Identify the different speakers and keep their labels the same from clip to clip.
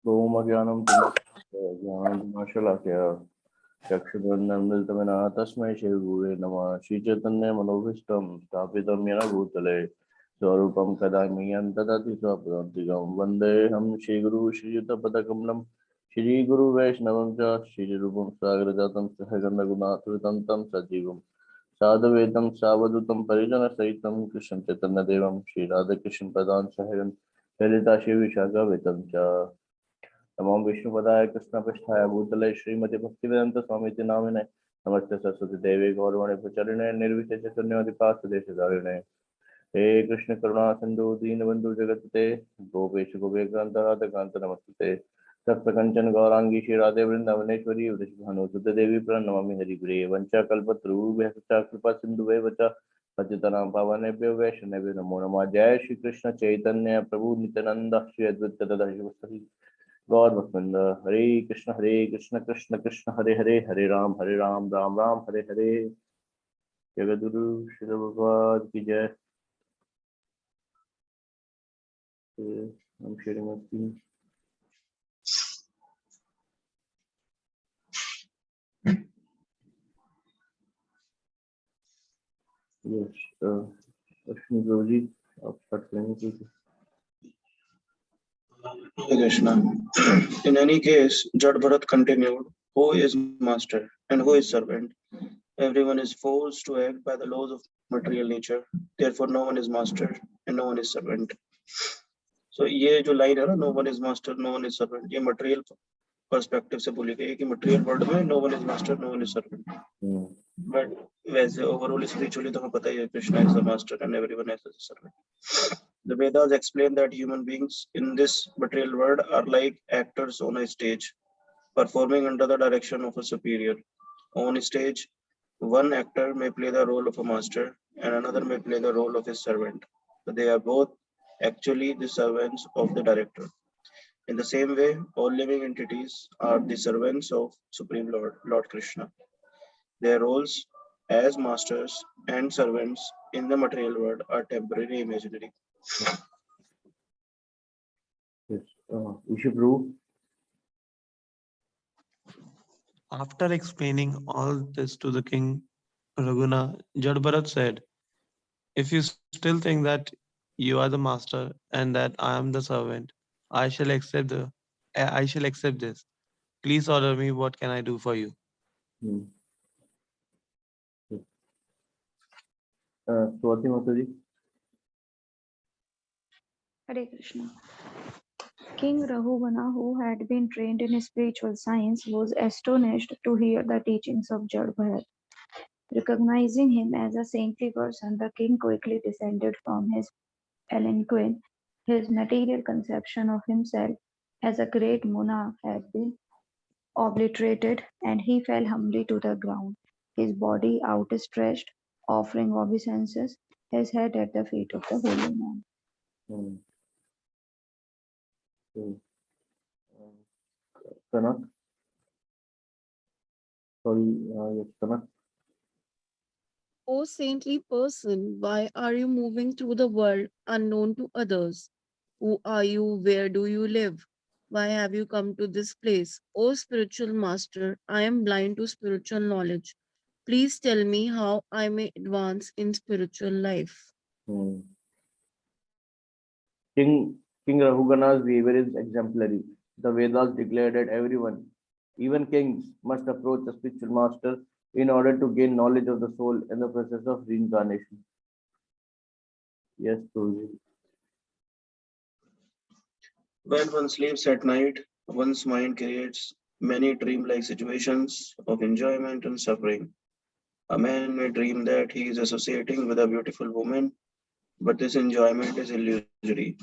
Speaker 1: Om Jnanam Chakshudvarnamritamanā Tasmai Shri Gurave Namah Shri Chaitanya Manobhishtam Sthapitam Yena Bhutale Swarupam Kadamiyam Tadati Swapadantikam Vandeham Shri Guru Shri Yuta Padakamalam Shri Guru Vaishnavam Cha Shri Rupam Sagrajatam Sahaganda Gunaturitam Tam Sajivam Sadhavetam Savadutam Parijana Sahitam Krishna Chaitanya Devam Shri Radha Krishna Padan Sahagan Lita Shri Vishaka Vetam Cha नमो विष्णुपदाय कृष्णपृष्ठाय भूतले श्रीमती भक्तिवेदांत स्वामी नामिने नमस्ते सरस्वती देवी गौरवाणी प्रचारिणे निर्विशेष शून्यवादिपार्थदेशधारिणे हे कृष्ण करुणा सिंधु दीनबंधु जगत्पते गोपेश गोपेकांत राधाकांत नमस्ते सप्तकंचन गौरांगी श्री राधे वृंदावनेश्वरी वृषभानुसुते देवी प्रणमामि हरिप्रिये वंचाकल्पतरुभ्यः कृपा सिन्धुभ्यः पतितानां पावनेभ्यो वैष्णवेभ्यो नमो नमः। जय श्री कृष्ण चैतन्य प्रभु नित्यानंद श्री अद्वैत गदाधर गौर भक्तवृंद। हरे कृष्ण कृष्ण कृष्ण हरे हरे, हरे राम राम राम हरे हरे। जगद्गुरु श्रील प्रभुपाद की जय। हम श्रीमती लक्ष्मी प्रभु जी आप स्टार्ट करेंगे।
Speaker 2: Krishna. In any case, Jad Bharat continued, who is master and who is servant? Everyone is forced to act by the laws of material nature. Therefore, no one is master and no one is servant. So, ये जो line है ना, no one is master, no one is servant, ये material perspective से बोली गई है कि material world में no one is master, no one is servant. But वैसे overall spiritually तो हमें पता ही है Krishna is the master and everyone else is a servant. The Vedas explain that human beings in this material world are like actors on a stage, performing under the direction of a superior. On stage, one actor may play the role of a master and another may play the role of his servant. But they are both actually the servants of the director. In the same way, all living entities are the servants of Supreme Lord, Lord Krishna. Their roles as masters and servants in the material world are temporary, imaginary.
Speaker 3: After explaining all this to the king, Raghuna, Jadbharat said, if you still think that you are the master and that I am the servant, I shall accept this. Please order me, what can I do for you?
Speaker 1: Swati Mataji.
Speaker 4: Hare Krishna. King Rahugana, who had been trained in spiritual science, was astonished to hear the teachings of Jad Bharat. Recognizing him as a saintly person, the king quickly descended from his palanquin. His material conception of himself as a great monarch had been obliterated, and he fell humbly to the ground, his body outstretched, offering obeisances, his head at the feet of the holy man.
Speaker 1: Kanak. Sorry, yes, Kanak.
Speaker 5: O saintly person, why are you moving through the world unknown to others? Who are you? Where do you live? Why have you come to this place? O spiritual master, I am blind to spiritual knowledge. Please tell me how I may advance in spiritual life.
Speaker 1: King Rahugana's behavior is exemplary. The Vedas declare that everyone, even kings, must approach a spiritual master in order to gain knowledge of the soul and the process of reincarnation. Yes, Guruji.
Speaker 2: When one sleeps at night, one's mind creates many dream-like situations of enjoyment and suffering. A man may dream that he is associating with a beautiful woman, but this enjoyment is illusory.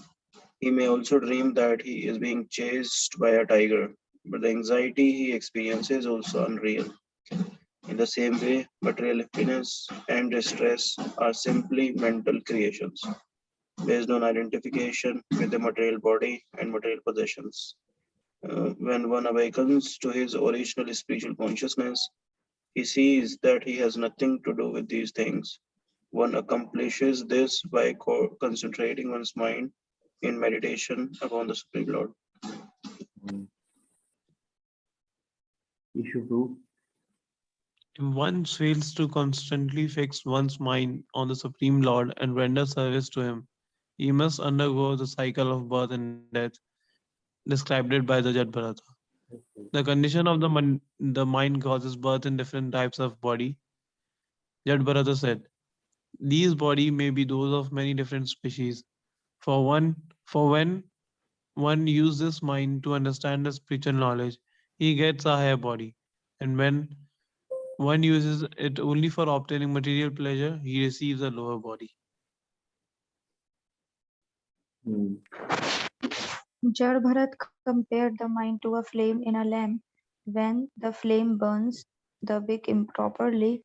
Speaker 2: He may also dream that he is being chased by a tiger, but the anxiety he experiences is also unreal. In the same way, material happiness and distress are simply mental creations based on identification with the material body and material possessions. When one awakens to his original spiritual consciousness, he sees that he has nothing to do with these things. One accomplishes this by concentrating one's mind in meditation upon the Supreme Lord.
Speaker 1: Issue 2.
Speaker 3: If one fails to constantly fix one's mind on the Supreme Lord and render service to him, he must undergo the cycle of birth and death described it by the Jat Bharata. The condition of the mind causes birth in different types of body. Jat Bharata said, these body may be those of many different species. For when one uses this mind to understand the spiritual knowledge, he gets a higher body. And when one uses it only for obtaining material pleasure, he receives a lower body.
Speaker 1: Hmm.
Speaker 4: Jad Bharat compared the mind to a flame in a lamp. When the flame burns the wick improperly,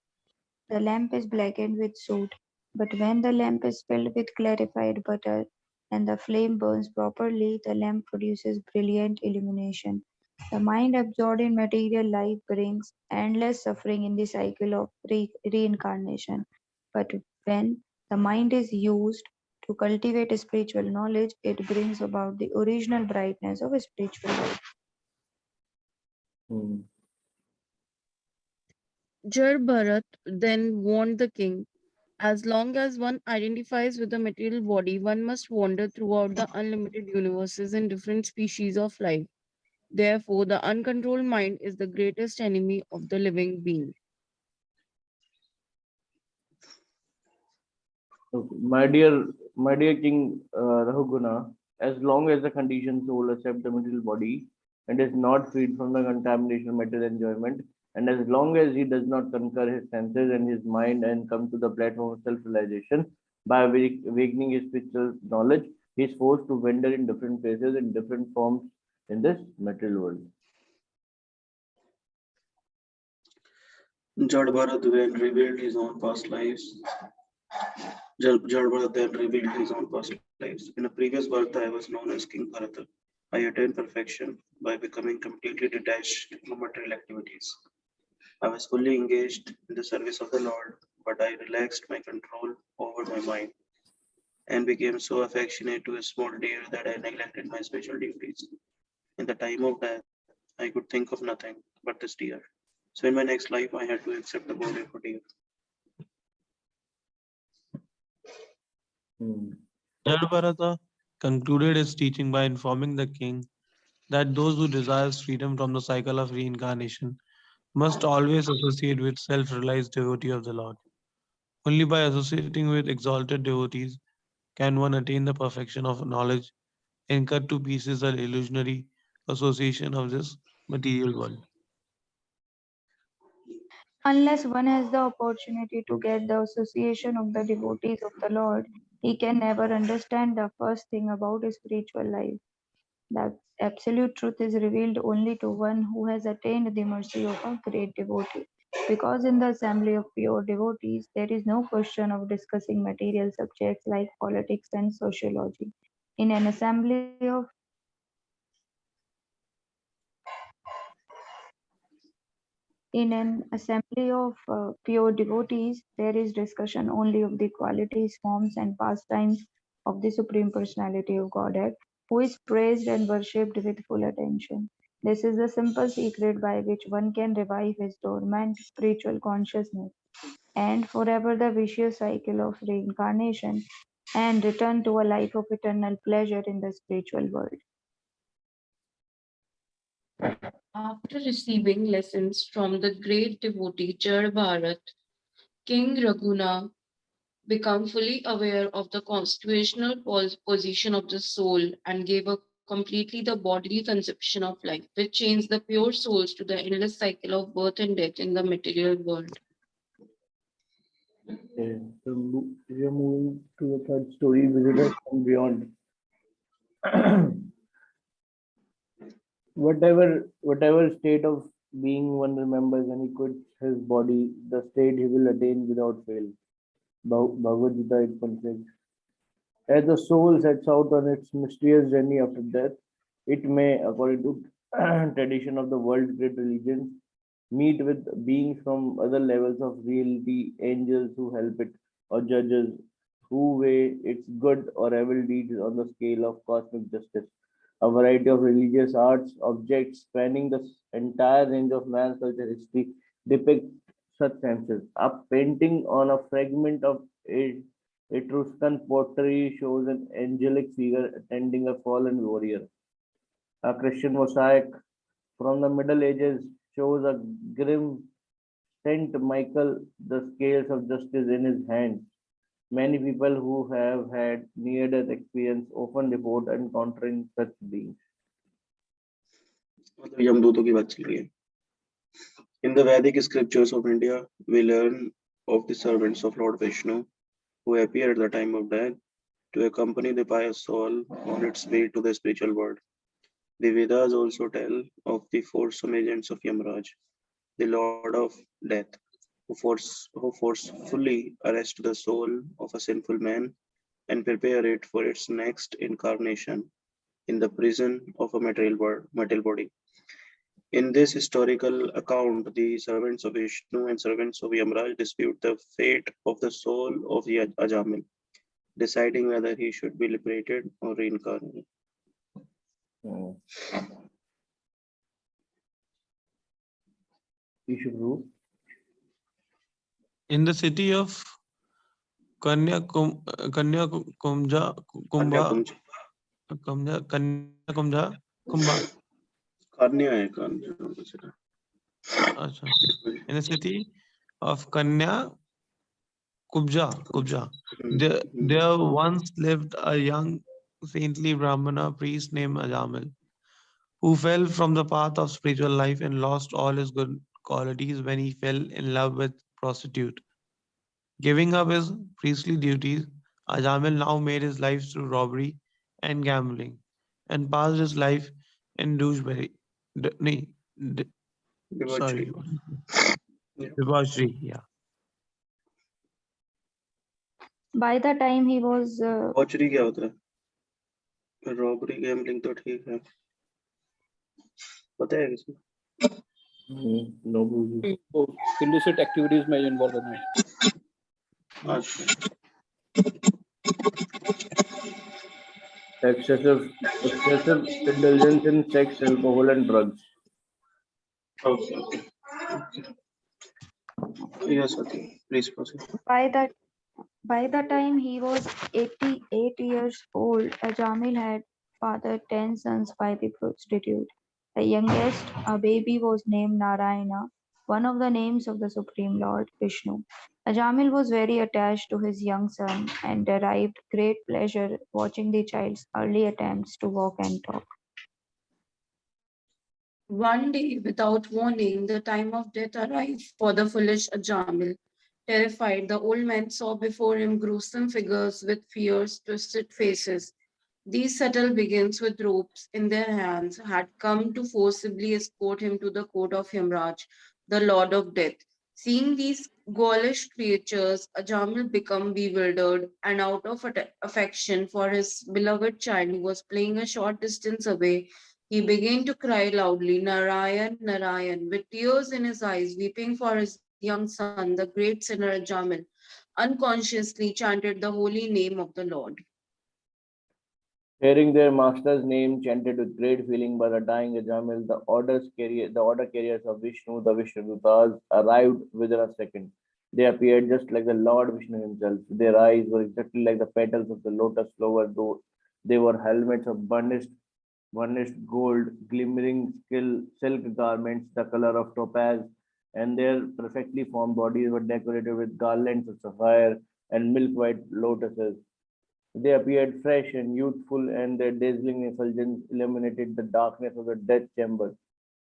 Speaker 4: the lamp is blackened with soot. But when the lamp is filled with clarified butter and the flame burns properly, the lamp produces brilliant illumination. The mind absorbed in material life brings endless suffering in the cycle of reincarnation. But when the mind is used to cultivate spiritual knowledge, it brings about the original brightness of spiritual life.
Speaker 1: Hmm.
Speaker 5: Jad Bharat then warned the king, as long as one identifies with the material body, one must wander throughout the unlimited universes in different species of life. Therefore, the uncontrolled mind is the greatest enemy of the living being.
Speaker 1: Okay. My dear King Rahuguna, as long as the conditioned soul accepts the material body and is not freed from the contamination of material enjoyment, and as long as he does not conquer his senses and his mind and come to the platform of self-realization by awakening his spiritual knowledge, he is forced to wander in different places in different forms in this material world.
Speaker 2: Jad Bharat then revealed his own past lives. Jad Bharat then revealed his own past lives. In a previous birth, I was known as King Bharata. I attained perfection by becoming completely detached from material activities. I was fully engaged in the service of the Lord, but I relaxed my control over my mind and became so affectionate to a small deer that I neglected my special duties. In the time of death, I could think of nothing but this deer. So in my next life, I had to accept the body of a deer.
Speaker 1: Hmm.
Speaker 3: Jad Bharata concluded his teaching by informing the king that those who desire freedom from the cycle of reincarnation must always associate with self-realized devotee of the Lord. Only by associating with exalted devotees can one attain the perfection of knowledge and cut to pieces the illusionary association of this material world.
Speaker 4: Unless one has the opportunity to get the association of the devotees of the Lord, he can never understand the first thing about spiritual life. The absolute truth is revealed only to one who has attained the mercy of a great devotee. Because in the assembly of pure devotees, there is no question of discussing material subjects like politics and sociology. In an assembly of pure devotees, there is discussion only of the qualities, forms, and pastimes of the Supreme Personality of Godhead, who is praised and worshipped with full attention. This is the simple secret by which one can revive his dormant spiritual consciousness and forever the vicious cycle of reincarnation and return to a life of eternal pleasure in the spiritual world.
Speaker 5: After receiving lessons from the great devotee Jad Bharat, King Raguna became fully aware of the constitutional position of the soul and gave up completely the bodily conception of life, which changed the pure souls to the endless cycle of birth and death in the material world.
Speaker 1: Okay. So we are moving to the third story, visitors from beyond. Whatever state of being one remembers when he quits his body, the state he will attain without fail. Bhagavad Gita 8.6. As the soul sets out on its mysterious journey after death, it may, according to tradition of the world's great religions, meet with beings from other levels of reality, angels who help it, or judges who weigh its good or evil deeds on the scale of cosmic justice. A variety of religious arts objects spanning the entire range of man's culture history depict such senses. A painting on a fragment of Etruscan pottery shows an angelic figure attending a fallen warrior. A Christian mosaic from the Middle Ages shows a grim Saint Michael, the scales of justice in his hands. Many people who have had near-death experience often report encountering such beings.
Speaker 2: मतलब यमदूतों की बात चल रही है. In the Vedic scriptures of India, we learn of the servants of Lord Vishnu who appear at the time of death to accompany the pious soul on its way to the spiritual world. The Vedas also tell of the foursome agents of Yamraj, the Lord of Death, who forcefully arrest the soul of a sinful man and prepare it for its next incarnation in the prison of a material body. In this historical account, the servants of Vishnu and servants of Yamraj dispute the fate of the soul of the Ajamil, deciding whether he should be liberated or reincarnated.
Speaker 3: In the city of Kanyakumja, Kumbha, Kanyakumja, Kumbha. In the city of Kubja, there once lived a young saintly Brahmana priest named Ajamil, who fell from the path of spiritual life and lost all his good qualities when he fell in love with prostitute. Giving up his priestly duties, Ajamil now made his life through robbery and gambling, and passed his life in debauchery. Yeah.
Speaker 4: By the time he was
Speaker 2: Debauchery क्या होता है? Robbery, gambling तो ठीक है. पता है किसी?
Speaker 1: No.
Speaker 6: तो illicit activities में involved है.
Speaker 1: Excessive indulgence in sex, alcohol, and drugs.
Speaker 2: Okay. Yes, Ati. Please proceed.
Speaker 4: by the time he was 88 years old, Ajamil had fathered 10 sons by the prostitute. The youngest, a baby, was named Narayana, one of the names of the Supreme Lord Vishnu. Ajamil was very attached to his young son and derived great pleasure watching the child's early attempts to walk and talk.
Speaker 5: One day, without warning, the time of death arrived for the foolish Ajamil. Terrified, the old man saw before him gruesome figures with fierce, twisted faces. These subtle beings with ropes in their hands had come to forcibly escort him to the court of Yamraj, the Lord of Death. Seeing these ghoulish creatures, Ajamil became bewildered, and out of affection for his beloved child who was playing a short distance away, he began to cry loudly, Narayan, Narayan, with tears in his eyes, weeping for his young son, the great sinner Ajamil, unconsciously chanted the holy name of the Lord.
Speaker 1: Hearing their master's name chanted with great feeling by the dying Ajamil, the order carriers of Vishnu, the Vishnudutas, arrived within a second. They appeared just like the Lord Vishnu himself. Their eyes were exactly like the petals of the lotus flower, though they were helmets of burnished gold, glimmering silk garments, the color of topaz, and their perfectly formed bodies were decorated with garlands of sapphire and milk-white lotuses. They appeared fresh and youthful, and their dazzling effulgence illuminated the darkness of the death chamber.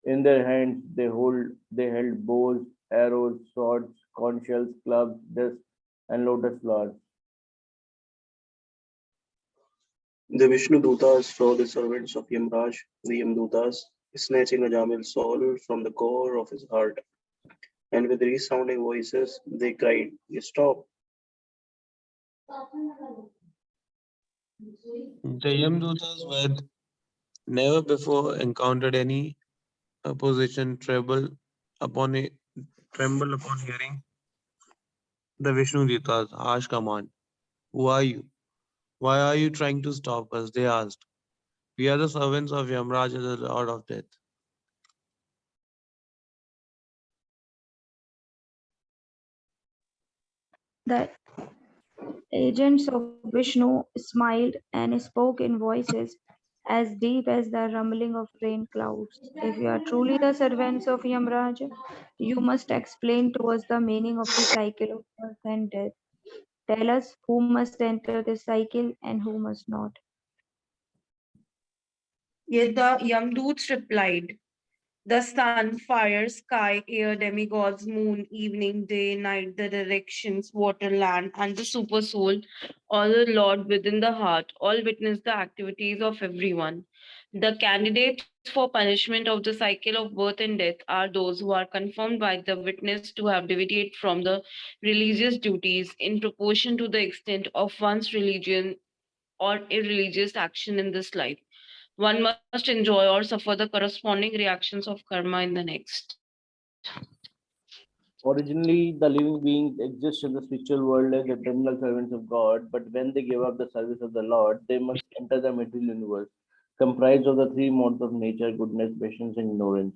Speaker 1: In their hands, they held bows, arrows, swords, conch shells, clubs, discs, and lotus flowers.
Speaker 2: The Vishnu Dutas saw the servants of Yamraj, the Yamdutas, snatching Ajamil's soul from the core of his heart. And with resounding voices, they cried, Stop!
Speaker 3: The Yamdutas had never before encountered any opposition, tremble upon hearing the Vishnu Duta's harsh command. Who are you? Why are you trying to stop us? They asked. We are the servants of Yamraja, the Lord of Death.
Speaker 4: The agents of Vishnu smiled and spoke in voices as deep as the rumbling of rain clouds. If you are truly the servants of Yamraja, you must explain to us the meaning of the cycle of birth and death. Tell us who must enter this cycle and who must not.
Speaker 5: Yet the Yamdoots replied, the sun, fire, sky, air, demigods, moon, evening, day, night, the directions, water, land, and the super soul, all the Lord within the heart, all witness the activities of everyone. The candidates for punishment of the cycle of birth and death are those who are confirmed by the witness to have deviated from the religious duties in proportion to the extent of one's religion or irreligious action in this life. One must enjoy or suffer the corresponding reactions of karma in the next.
Speaker 1: Originally, the living beings exist in the spiritual world as eternal servants of God, but when they give up the service of the Lord, they must enter the material universe, comprised of the three modes of nature, goodness, patience, and ignorance.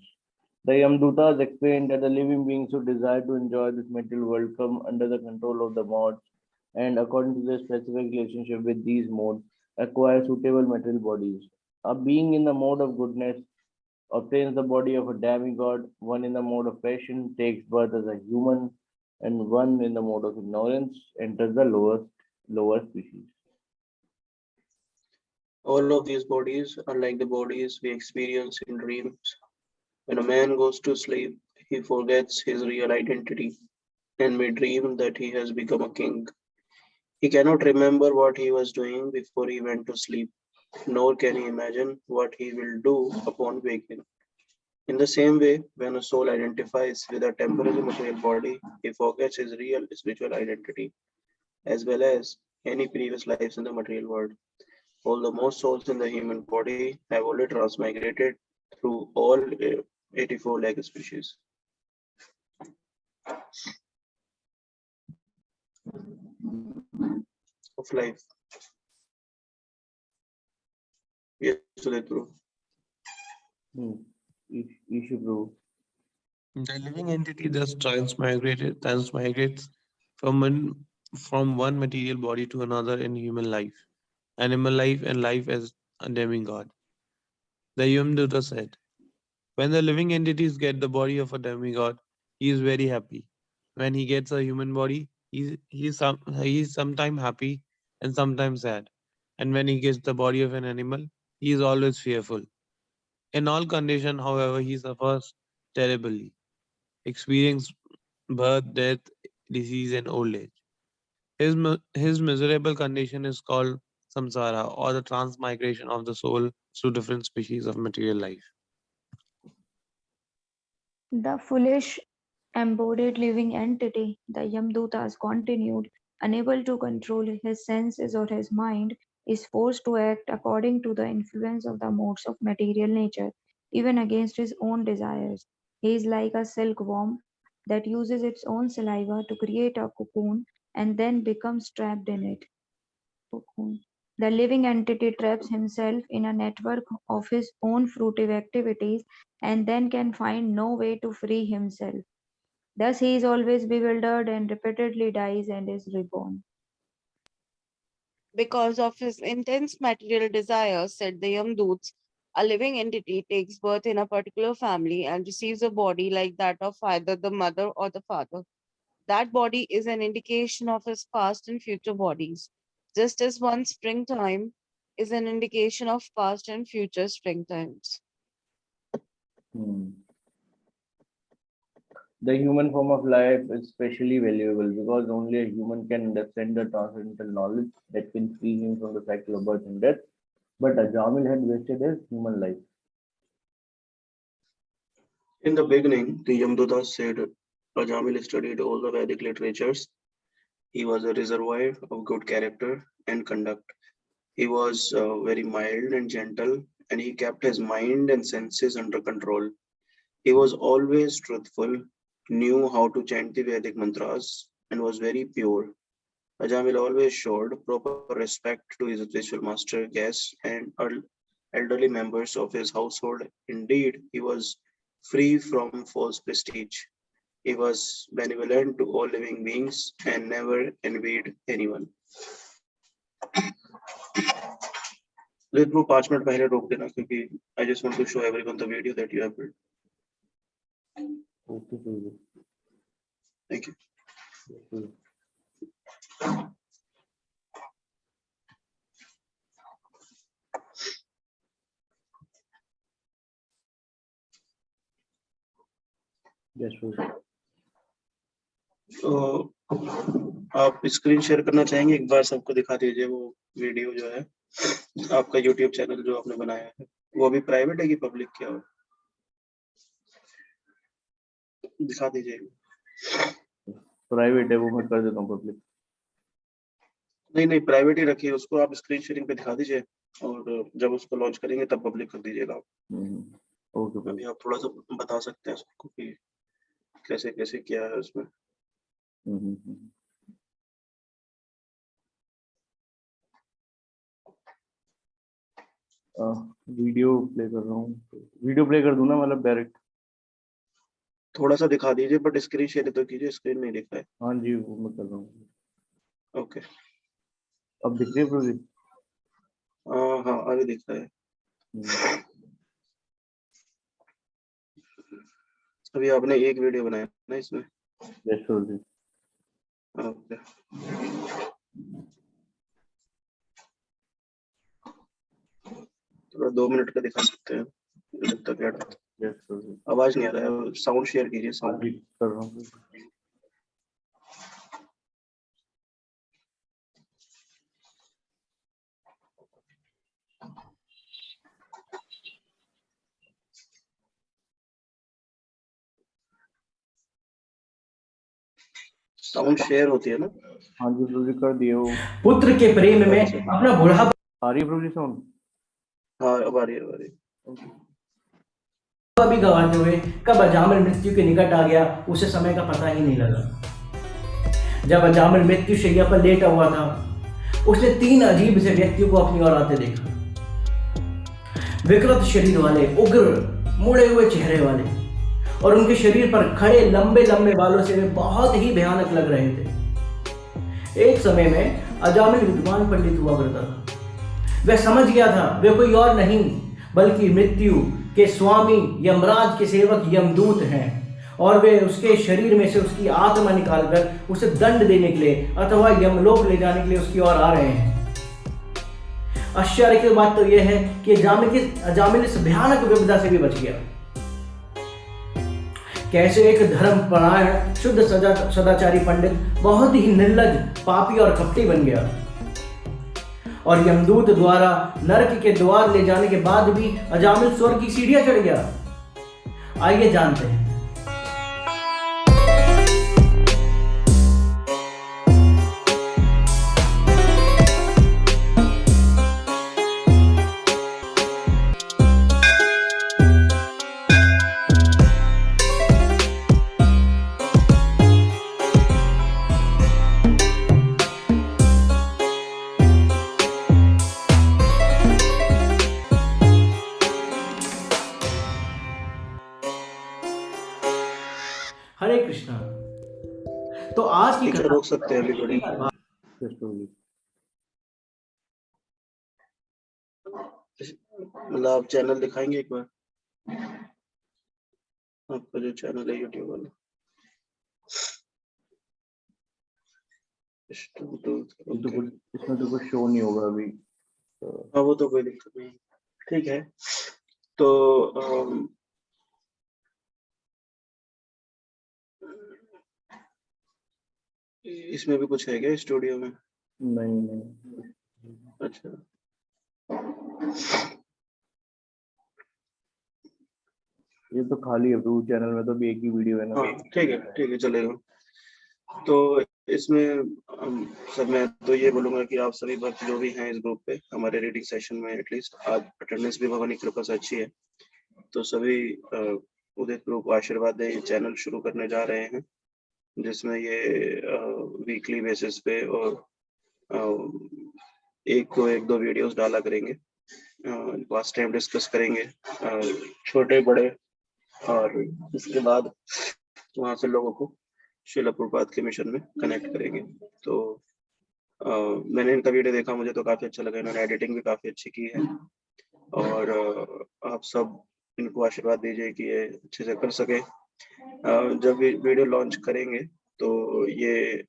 Speaker 1: The Yamdutas explained that the living beings who desire to enjoy this material world come under the control of the modes, and according to their specific relationship with these modes, acquire suitable material bodies. A being in the mode of goodness obtains the body of a demigod, one in the mode of passion takes birth as a human, and one in the mode of ignorance enters the lower species.
Speaker 2: All of these bodies are like the bodies we experience in dreams. When a man goes to sleep, he forgets his real identity and may dream that he has become a king. He cannot remember what he was doing before he went to sleep, nor can he imagine what he will do upon waking. In the same way, when a soul identifies with a temporary material body, he forgets his real spiritual identity, as well as any previous lives in the material world. Although most souls in the human body have already transmigrated through all 84 lakh species of life. Yes, Sudhitru.
Speaker 1: Issue proof.
Speaker 3: The living entity thus transmigrates from one material body to another in human life, animal life, and life as a demigod. The Yamduta said, when the living entities get the body of a demigod, he is very happy. When he gets a human body, he is sometimes happy and sometimes sad. And when he gets the body of an animal, he is always fearful. In all conditions, however, he suffers terribly, experiencing birth, death, disease, and old age. His miserable condition is called samsara, or the transmigration of the soul through different species of material life.
Speaker 4: The foolish embodied living entity, the Yamdutas continued, unable to control his senses or his mind, is forced to act according to the influence of the modes of material nature, even against his own desires. He is like a silkworm that uses its own saliva to create a cocoon and then becomes trapped in it. Cocoon. The living entity traps himself in a network of his own fruitive activities and then can find no way to free himself. Thus he is always bewildered and repeatedly dies and is reborn.
Speaker 5: Because of his intense material desires, said the Yamdoots, a living entity takes birth in a particular family and receives a body like that of either the mother or the father. That body is an indication of his past and future bodies, just as one springtime is an indication of past and future springtimes.
Speaker 1: Hmm. The human form of life is especially valuable because only a human can understand the transcendental knowledge that can free him from the cycle of birth and death. But Ajamil had wasted his human life.
Speaker 2: In the beginning, the Yamdutas said Ajamil studied all the Vedic literatures. He was a reservoir of good character and conduct. He was very mild and gentle, and he kept his mind and senses under control. He was always truthful, knew how to chant the Vedic mantras, and was very pure. Ajamil always showed proper respect to his spiritual master, guests, and elderly members of his household. Indeed, he was free from false prestige. He was benevolent to all living beings and never envied anyone. Let me 5 minutes पहले रोक देना क्योंकि I just want to show everyone the video that you have built.
Speaker 1: Okay, Prabhuji.
Speaker 2: Thank you.
Speaker 1: Okay. Yes, Prabhuji.
Speaker 2: तो आप screen share करना चाहेंगे, एक बार सबको दिखा दीजिए वो वीडियो जो है आपका यूट्यूब चैनल जो आपने बनाया है, वो अभी प्राइवेट है कि पब्लिक क्या हो, दिखा दीजिए।
Speaker 1: प्राइवेट है वो, मैं कर देता हूँ पब्लिक।
Speaker 2: नहीं नहीं, प्राइवेट ही रखिए उसको, आप स्क्रीन शेयरिंग पे दिखा दीजिए और जब उसको लॉन्च करेंगे तब पब्लिक कर दीजिएगा।
Speaker 1: ओके,
Speaker 2: अभी आप थोड़ा सा बता सकते हैं सबको कि कैसे कैसे क्या है उसमें।
Speaker 1: वीडियो प्ले कर रहा हूँ, वीडियो प्ले कर दूं ना, मतलब डायरेक्ट?
Speaker 2: थोड़ा सा दिखा दीजिए बट स्क्रीन शेयर तो कीजिए, स्क्रीन नहीं दिख रहा है।
Speaker 1: हाँ जी, वो मैं कर रहा हूँ।
Speaker 2: ओके,
Speaker 1: अब दिख रही है प्रोजेक्ट?
Speaker 2: हाँ अभी दिख रहा है। अभी आपने एक वीडियो बनाया ना इसमें?
Speaker 1: यस जी।
Speaker 2: ओके, थोड़ा 2 मिनट का दिखा सकते हैं जब तक ऐड होता है।
Speaker 1: यस जी।
Speaker 2: आवाज नहीं आ रहा है, साउंड शेयर कीजिए। साउंड
Speaker 1: कर रहा हूँ।
Speaker 2: साउंड शेयर होती है ना?
Speaker 1: हाँ जी प्रोजेक्ट कर दिए वो।
Speaker 7: पुत्र के प्रेम में अपना बुढ़ापा,
Speaker 1: आ रही है प्रोजेक्ट साउंड?
Speaker 2: हाँ अब आ रही है, अब आ रही है।
Speaker 7: भी गंवाते हुए कब अजामिल मृत्यु के निकट आ गया उसे समय का पता ही नहीं लगा। जब अजामिल मृत्यु शैया पर लेटा हुआ था, उसने 3 अजीब से व्यक्तियों को अपनी ओर आते देखा। विकृत शरीर वाले, उग्र मुड़े हुए चेहरे वाले, और उनके शरीर पर खड़े लंबे लंबे बालों से वे बहुत ही भयानक लग रहे थे। एक समय में अजामिल विद्वान पंडित हुआ करता था। वह समझ गया था वे कोई और नहीं बल्कि मृत्यु के स्वामी यमराज के सेवक यमदूत हैं, और वे उसके शरीर में से उसकी आत्मा निकालकर उसे दंड देने के लिए अथवा यमलोक ले जाने के लिए उसकी ओर आ रहे हैं। आश्चर्य की बात तो यह है कि अजामिल इस भयानक विपदा से भी बच गया। कैसे एक धर्मपरायण शुद्ध सदाचारी पंडित बहुत ही निर्लज, पापी और कपटी बन गया, और यमदूत द्वारा नरक के द्वार ले जाने के बाद भी अजामिल स्वर्ग की सीढ़ियां चढ़ गया। आइए जानते हैं। हरे कृष्णा। तो आज की कथा
Speaker 2: रोक सकते हैं अभी थोड़ी। मतलब आप चैनल दिखाएंगे एक बार, आपका जो चैनल है यूट्यूब वाला?
Speaker 1: इसमें तो कुछ शो नहीं होगा अभी।
Speaker 2: हाँ वो तो कोई दिक्कत नहीं, ठीक है। तो इसमें भी कुछ है क्या स्टूडियो में?
Speaker 1: नहीं।
Speaker 2: अच्छा,
Speaker 1: ये तो खाली है तो चैनल में तो भी एक ही वीडियो है ना।
Speaker 2: हाँ ठीक है चलेगा। तो इसमें सब मैं तो ये बोलूंगा कि आप सभी भक्त जो भी हैं इस ग्रुप पे हमारे रीडिंग सेशन में, एटलीस्ट आज अटेंडेंस भी भगवान की कृपा से अच्छी है, तो सभी उदित ग्रुप को आशीर्वाद दें। ये चैनल शुरू करने जा रहे हैं जिसमें ये वीकली बेसिस पे और एक दो वीडियोस डाला करेंगे। लास्ट टाइम डिस्कस करेंगे, छोटे बड़े, और इसके बाद वहां से लोगों को श्रील प्रभुपाद के मिशन में कनेक्ट करेंगे। तो मैंने इनका वीडियो देखा, मुझे तो काफी अच्छा लगा, इन्होंने एडिटिंग भी काफी अच्छी की है, और आप सब इनको आशीर्वाद दीजिए कि ये अच्छे से कर सके। जब वीडियो लॉन्च करेंगे तो ये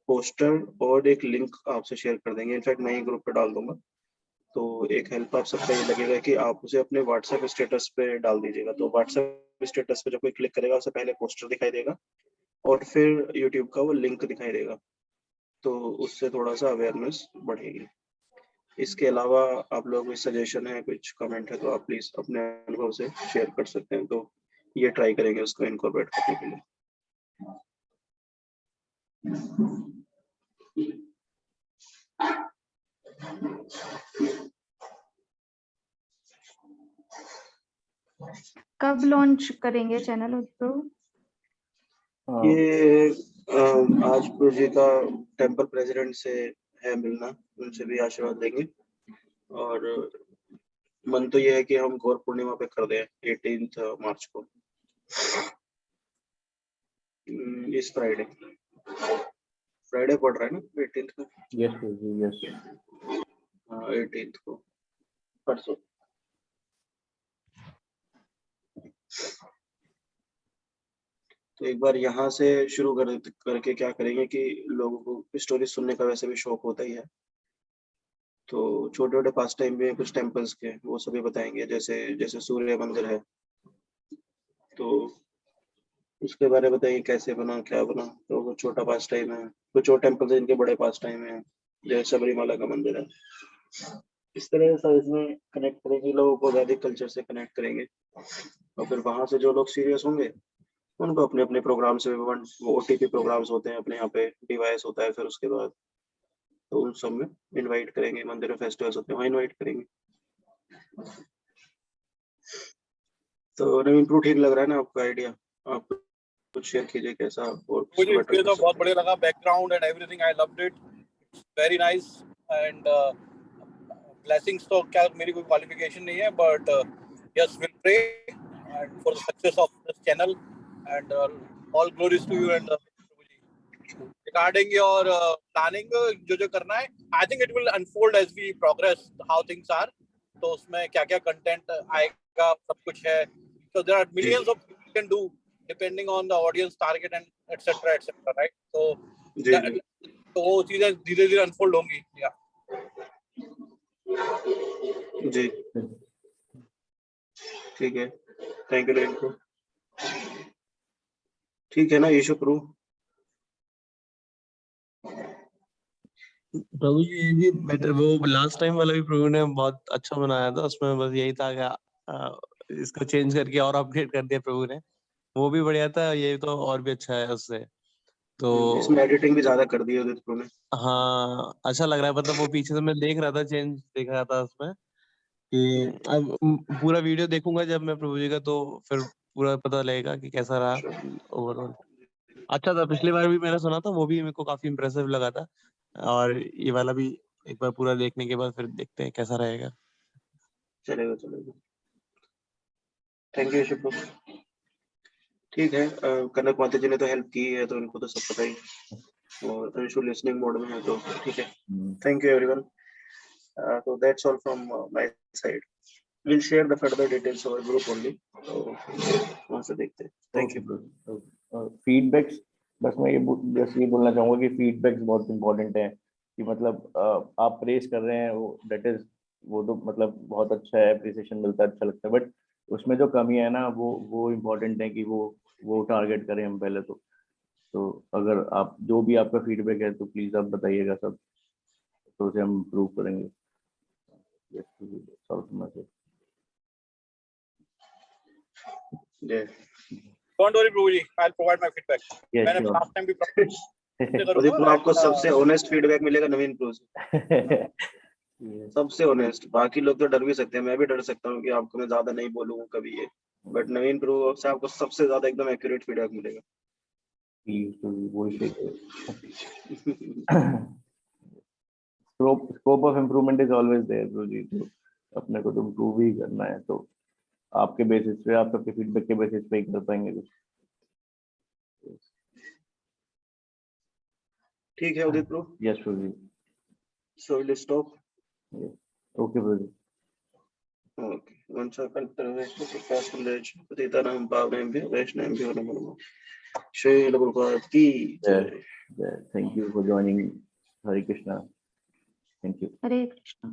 Speaker 2: पोस्टर और एक लिंक आपसे शेयर कर देंगे, इनफैक्ट मैं ही ग्रुप पे डाल दूंगा। तो एक हेल्प आप सबका ये लगेगा कि आप उसे अपने व्हाट्सएप स्टेटस पे डाल दीजिएगा। तो व्हाट्सएप स्टेटस पे जब कोई क्लिक करेगा उसे पहले पोस्टर दिखाई देगा और फिर यूट्यूब का वो लिंक दिखाई देगा, तो उससे थोड़ा सा अवेयरनेस बढ़ेगी। इसके अलावा आप लोग कोई सजेशन है, कुछ कमेंट है, तो आप प्लीज अपने अनुभव से शेयर कर सकते हैं। तो ये ट्राई करेंगे उसको इनकॉर्पोरेट करने के लिए।
Speaker 4: कब लॉन्च करेंगे चैनल तो?
Speaker 2: ये आज प्रभु जी का टेम्पल प्रेसिडेंट से है मिलना, उनसे भी आशीर्वाद लेंगे, और मन तो ये है कि हम गौर पूर्णिमा पे कर दें 18 मार्च को, इस फ्राइडे पड़ रहा है ना 18 को?
Speaker 1: यस जी, यस।
Speaker 2: हाँ 18 को, परसों। तो एक बार यहाँ से शुरू करके क्या करेंगे कि लोगों को स्टोरी सुनने का वैसे भी शौक होता ही है, तो छोटे छोटे पास टाइम में कुछ टेम्पल्स के वो सभी बताएंगे, जैसे सूर्य मंदिर है तो उसके बारे में बताइए, कैसे बना, क्या बना। तो वो छोटा पास टाइम है। कुछ और टेम्पल्स है जिनके बड़े पास टाइम है, जैसे सबरीमाला का मंदिर है। इस तरह से इसमें कनेक्ट करेंगे, लोगों को वैदिक कल्चर से कनेक्ट करेंगे, और फिर वहां से जो लोग सीरियस होंगे उनको अपने अपने प्रोग्राम से, वो OTP प्रोग्राम्स होते हैं अपने यहाँ पे, डिवाइस होता है, फिर उसके बाद तो उन सब में इनवाइट करेंगे। मंदिर में फेस्टिवल्स होते हैं, वहाँ इनवाइट करेंगे। तो नवीन प्रू, ठीक लग रहा है ना आपका आइडिया? आप कुछ शेयर कीजिए कैसा, और
Speaker 6: मुझे ये तो बहुत बढ़िया लगा, background and everything, I loved it, very nice. And blessings तो क्या, मेरी कोई क्वालिफिकेशन नहीं है, but yes, will pray and for the success of this channel, and all glories to you. And regarding your planning, जो करना है, I think it will unfold as we progress how things are. तो उसमें क्या क्या content आएगा, सब कुछ है। So there are millions of things you can do depending on the audience target and etc, right? तो वो चीजें धीरे धीरे अनफोल्ड होंगी।
Speaker 2: जी ठीक है, थैंक यू नवीन प्रू। ठीक है ना यीशु प्रू?
Speaker 3: प्रभु जी ये भी बेटर, वो लास्ट टाइम वाला भी प्रभु ने बहुत अच्छा बनाया था, उसमें बस यही था कि इसको चेंज करके और अपडेट कर दिया प्रभु ने, वो भी बढ़िया था, ये तो और भी अच्छा है उससे। तो
Speaker 2: इसमें एडिटिंग भी ज्यादा कर दी है प्रभु ने।
Speaker 3: हाँ अच्छा लग रहा है, मतलब वो पीछे से मैं देख रहा था, चेंज देख रहा था उसमें, कि अब पूरा वीडियो देखूंगा जब मैं प्रभु जी का, तो फिर पूरा पता लगेगा कि कैसा रहा ओवरऑल। अच्छा था, पिछली बार भी मैंने सुना था, वो भी मेरे को काफी इम्प्रेसिव लगा था, और ये वाला भी एक बार पूरा देखने के बाद फिर देखते हैं कैसा रहेगा।
Speaker 2: चलेगा। थैंक यू यीशु प्रू। ठीक है, कनक माता जी ने तो हेल्प की है, तो उनको तो सब पता ही, और अंशु लिसनिंग मोड में है, तो ठीक है। Thank you everyone. So that's all from my side. We'll share the further details over group only. तो वहाँ से देखते हैं। Thank you.
Speaker 1: फीडबैक्स, बस मैं ये बोलना चाहूंगा कि फीडबैक्स बहुत इंपॉर्टेंट है, कि मतलब आप प्रेस कर रहे हैं, वो तो मतलब बहुत अच्छा है, अप्रिसिएशन मिलता है, अच्छा लगता है, बट उसमें जो कमी है ना, वो इम्पोर्टेंट है कि वो टारगेट करें हम पहले। तो अगर आप जो भी आपका फीडबैक है तो प्लीज आप बताइएगा सब, तो उसे हम इम्प्रूव करेंगे।
Speaker 6: Don't worry Prabhu ji, I'll provide my feedback. मैंने लास्ट टाइम भी
Speaker 2: करूंगा। आपको सबसे ऑनेस्ट फीडबैक मिलेगा नवीन प्रू से। सबसे ऑनेस्ट। बाकी लोग तो डर भी सकते हैं, मैं भी डर सकता हूँ कि आपको मैं ज्यादा नहीं बोलूंगा कभी ये, बट नवीन प्रू से आपको सबसे ज्यादा एकदम एक्यूरेट फीडबैक मिलेगा।
Speaker 1: Scope of improvement is always there, Guruji. अपने को तो इम्प्रूव ही करना है, तो आपके बेसिस पे, आप सबके फीडबैक के बेसिस पे ही कर पाएंगे कुछ।
Speaker 2: ठीक है उदित bro,
Speaker 1: yes Prabhu ji,
Speaker 2: so we'll stop.
Speaker 1: Okay Prabhu ji.
Speaker 2: Okay. Vancha kalptarveshtu kripasindheshu patitanam pavanebhyo vaishnavebhyo namo namaः. Srila Prabhupada ki jai.
Speaker 1: Thank you for joining. Hare Krishna. Thank you.
Speaker 4: Hare Krishna.